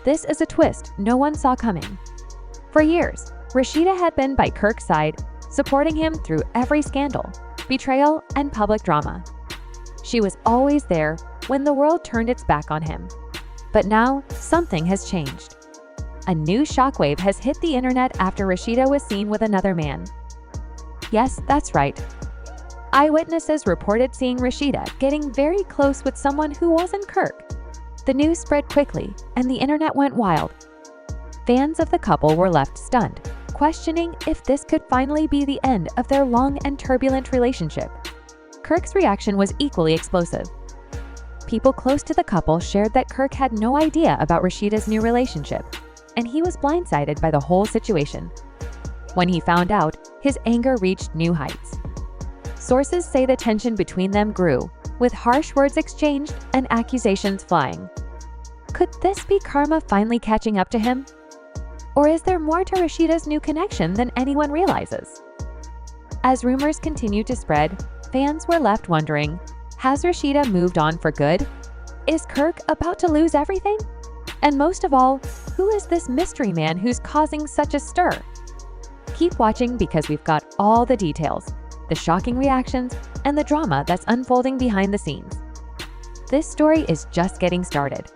This is a twist no one saw coming. For years, Rasheeda had been by Kirk's side, supporting him through every scandal, betrayal, and public drama. She was always there when the world turned its back on him. But now, something has changed. A new shockwave has hit the internet after Rasheeda was seen with another man. Yes, that's right. Eyewitnesses reported seeing Rasheeda getting very close with someone who wasn't Kirk. The news spread quickly, and the internet went wild. Fans of the couple were left stunned, questioning if this could finally be the end of their long and turbulent relationship. Kirk's reaction was equally explosive. People close to the couple shared that Kirk had no idea about Rasheeda's new relationship, and he was blindsided by the whole situation. When he found out, his anger reached new heights. Sources say the tension between them grew, with harsh words exchanged and accusations flying. Could this be karma finally catching up to him? Or is there more to Rasheeda's new connection than anyone realizes? As rumors continued to spread, fans were left wondering, has Rasheeda moved on for good? Is Kirk about to lose everything? And most of all, who is this mystery man who's causing such a stir? Keep watching because we've got all the details, the shocking reactions, and the drama that's unfolding behind the scenes. This story is just getting started.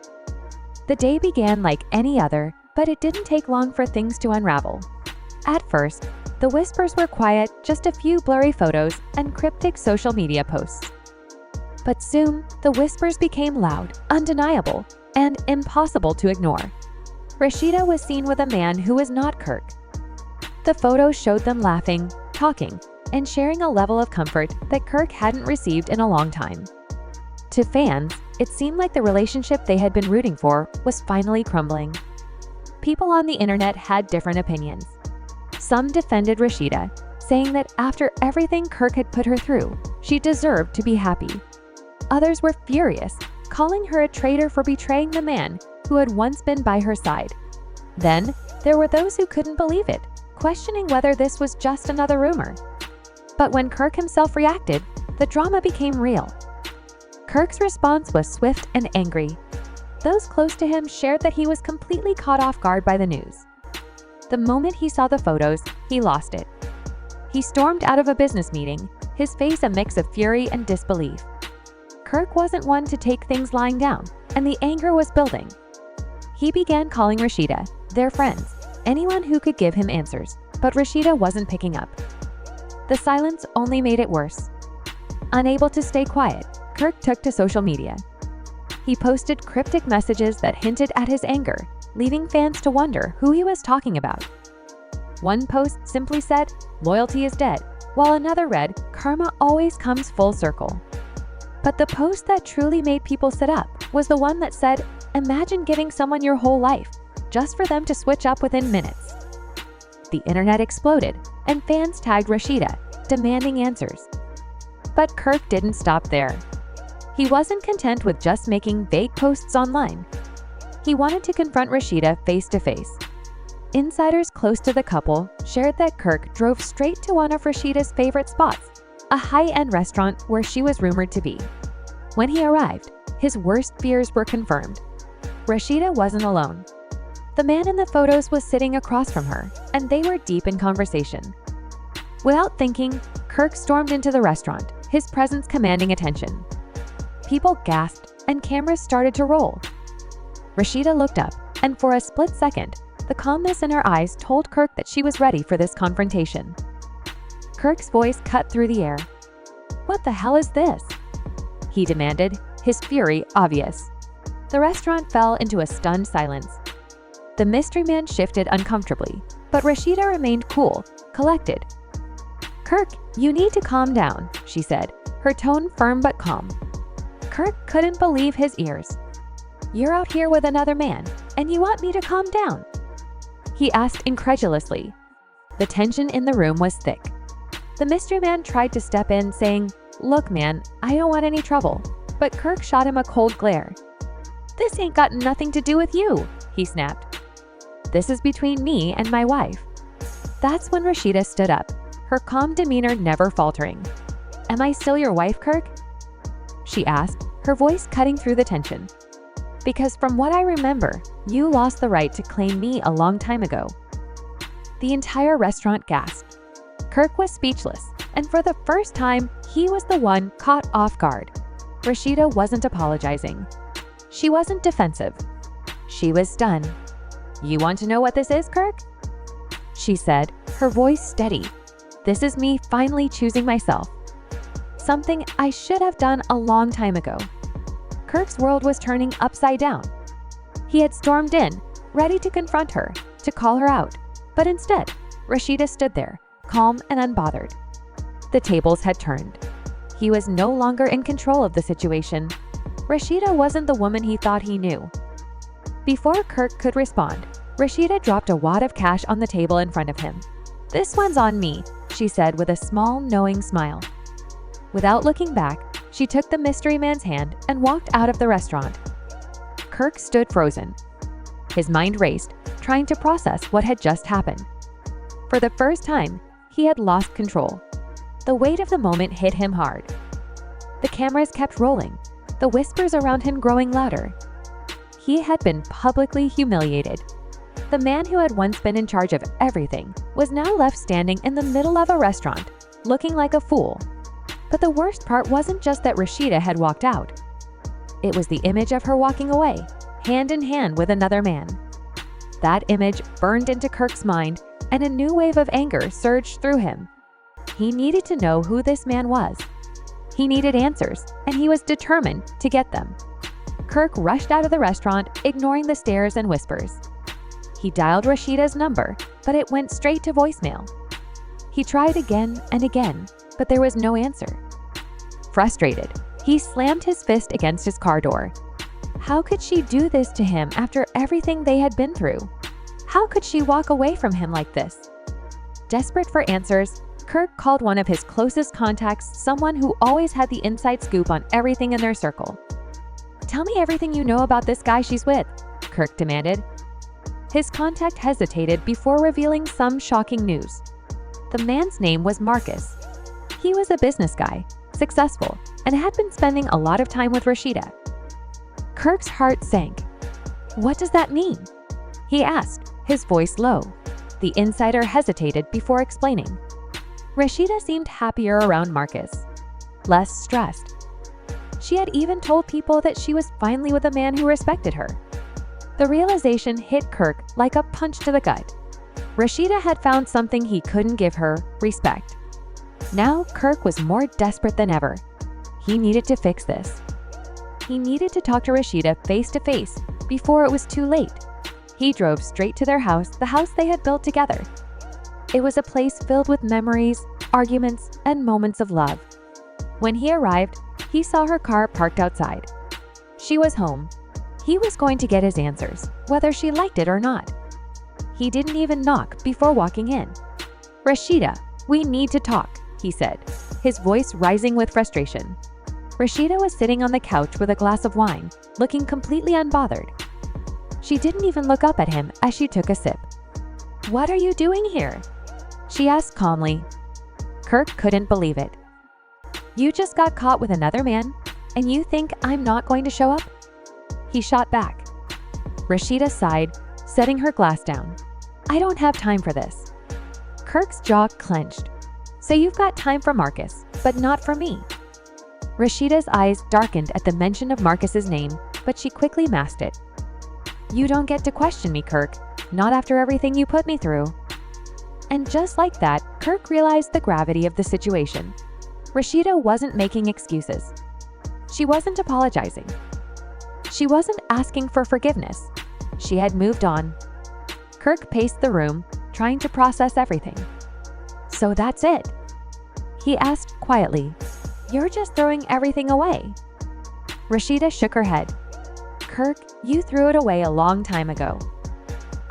The day began like any other, but it didn't take long for things to unravel. At first, the whispers were quiet, just a few blurry photos and cryptic social media posts. But soon, the whispers became loud, undeniable, and impossible to ignore. Rasheeda was seen with a man who was not Kirk. The photos showed them laughing, talking, and sharing a level of comfort that Kirk hadn't received in a long time. To fans, it seemed like the relationship they had been rooting for was finally crumbling. People on the internet had different opinions. Some defended Rasheeda, saying that after everything Kirk had put her through, she deserved to be happy. Others were furious, calling her a traitor for betraying the man who had once been by her side. Then, there were those who couldn't believe it, questioning whether this was just another rumor. But when Kirk himself reacted, the drama became real. Kirk's response was swift and angry. Those close to him shared that he was completely caught off guard by the news. The moment he saw the photos, he lost it. He stormed out of a business meeting, his face a mix of fury and disbelief. Kirk wasn't one to take things lying down, and the anger was building. He began calling Rasheeda, their friends, anyone who could give him answers, but Rasheeda wasn't picking up. The silence only made it worse. Unable to stay quiet, Kirk took to social media. He posted cryptic messages that hinted at his anger, leaving fans to wonder who he was talking about. One post simply said, "Loyalty is dead," while another read, "Karma always comes full circle." But the post that truly made people sit up was the one that said, "Imagine giving someone your whole life, just for them to switch up within minutes." The internet exploded, and fans tagged Rasheeda, demanding answers. But Kirk didn't stop there. He wasn't content with just making vague posts online. He wanted to confront Rasheeda face to face. Insiders close to the couple shared that Kirk drove straight to one of Rasheeda's favorite spots, a high-end restaurant where she was rumored to be. When he arrived, his worst fears were confirmed. Rasheeda wasn't alone. The man in the photos was sitting across from her, and they were deep in conversation. Without thinking, Kirk stormed into the restaurant, his presence commanding attention. People gasped, and cameras started to roll. Rasheeda looked up, and for a split second, the calmness in her eyes told Kirk that she was ready for this confrontation. Kirk's voice cut through the air. "What the hell is this?" he demanded, his fury obvious. The restaurant fell into a stunned silence. The mystery man shifted uncomfortably, but Rasheeda remained cool, collected. "Kirk, you need to calm down," she said, her tone firm but calm. Kirk couldn't believe his ears. "You're out here with another man, and you want me to calm down?" he asked incredulously. The tension in the room was thick. The mystery man tried to step in, saying, "Look, man, I don't want any trouble," but Kirk shot him a cold glare. "This ain't got nothing to do with you," he snapped. "This is between me and my wife." That's when Rasheeda stood up, her calm demeanor never faltering. "Am I still your wife, Kirk?" she asked, her voice cutting through the tension. Because from what I remember, you lost the right to claim me a long time ago." The entire restaurant gasped. Kirk was speechless, and for the first time, he was the one caught off guard. Rasheeda wasn't apologizing. She wasn't defensive. She was stunned. "You want to know what this is, Kirk?" she said, her voice steady. "This is me finally choosing myself. Something I should have done a long time ago." Kirk's world was turning upside down. He had stormed in, ready to confront her, to call her out. But instead, Rasheeda stood there, calm and unbothered. The tables had turned. He was no longer in control of the situation. Rasheeda wasn't the woman he thought he knew. Before Kirk could respond, Rasheeda dropped a wad of cash on the table in front of him. "This one's on me," she said with a small, knowing smile. Without looking back, she took the mystery man's hand and walked out of the restaurant. Kirk stood frozen. His mind raced, trying to process what had just happened. For the first time, he had lost control. The weight of the moment hit him hard. The cameras kept rolling, the whispers around him growing louder. He had been publicly humiliated. The man who had once been in charge of everything was now left standing in the middle of a restaurant, looking like a fool. But the worst part wasn't just that Rasheeda had walked out. It was the image of her walking away, hand in hand with another man. That image burned into Kirk's mind, and a new wave of anger surged through him. He needed to know who this man was. He needed answers, and he was determined to get them. Kirk rushed out of the restaurant, ignoring the stares and whispers. He dialed Rasheeda's number, but it went straight to voicemail. He tried again and again, but there was no answer. Frustrated, he slammed his fist against his car door. How could she do this to him after everything they had been through? How could she walk away from him like this? Desperate for answers, Kirk called one of his closest contacts, someone who always had the inside scoop on everything in their circle. "Tell me everything you know about this guy she's with," Kirk demanded. His contact hesitated before revealing some shocking news. The man's name was Marcus. He was a business guy, successful, and had been spending a lot of time with Rasheeda. Kirk's heart sank. "What does that mean?" he asked, his voice low. The insider hesitated before explaining. Rasheeda seemed happier around Marcus, less stressed. She had even told people that she was finally with a man who respected her. The realization hit Kirk like a punch to the gut. Rasheeda had found something he couldn't give her: respect. Now Kirk was more desperate than ever. He needed to fix this. He needed to talk to Rasheeda face to face before it was too late. He drove straight to their house, the house they had built together. It was a place filled with memories, arguments, and moments of love. When he arrived, he saw her car parked outside. She was home. He was going to get his answers, whether she liked it or not. He didn't even knock before walking in. "Rasheeda, we need to talk," he said, his voice rising with frustration. Rasheeda was sitting on the couch with a glass of wine, looking completely unbothered. She didn't even look up at him as she took a sip. "What are you doing here?" she asked calmly. Kirk couldn't believe it. "You just got caught with another man, and you think I'm not going to show up?" he shot back. Rasheeda sighed, setting her glass down. "I don't have time for this." Kirk's jaw clenched. "So you've got time for Marcus, but not for me." Rasheeda's eyes darkened at the mention of Marcus's name, but she quickly masked it. "You don't get to question me, Kirk, not after everything you put me through." And just like that, Kirk realized the gravity of the situation. Rasheeda wasn't making excuses. She wasn't apologizing. She wasn't asking for forgiveness. She had moved on. Kirk paced the room, trying to process everything. "So that's it?" he asked quietly. "You're just throwing everything away?" Rasheeda shook her head. "Kirk, you threw it away a long time ago.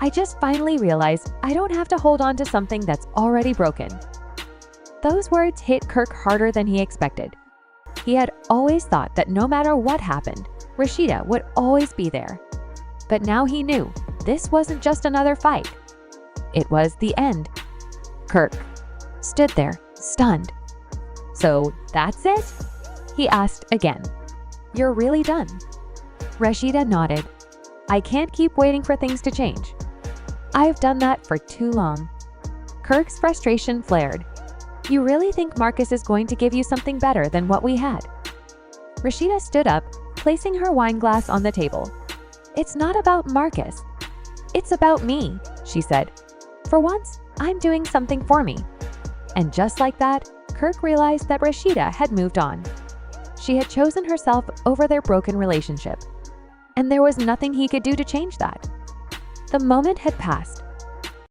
I just finally realized I don't have to hold on to something that's already broken." Those words hit Kirk harder than he expected. He had always thought that no matter what happened, Rasheeda would always be there. But now he knew this wasn't just another fight. It was the end. Kirk stood there, stunned. "So that's it?" he asked again. "You're really done?" Rasheeda nodded. I can't keep waiting for things to change. I've done that for too long. Kirk's frustration flared. You really think Marcus is going to give you something better than what we had? Rasheeda stood up, placing her wine glass on the table. It's not about Marcus. It's about me, she said. For once, I'm doing something for me. And just like that, Kirk realized that Rasheeda had moved on. She had chosen herself over their broken relationship. And there was nothing he could do to change that. The moment had passed.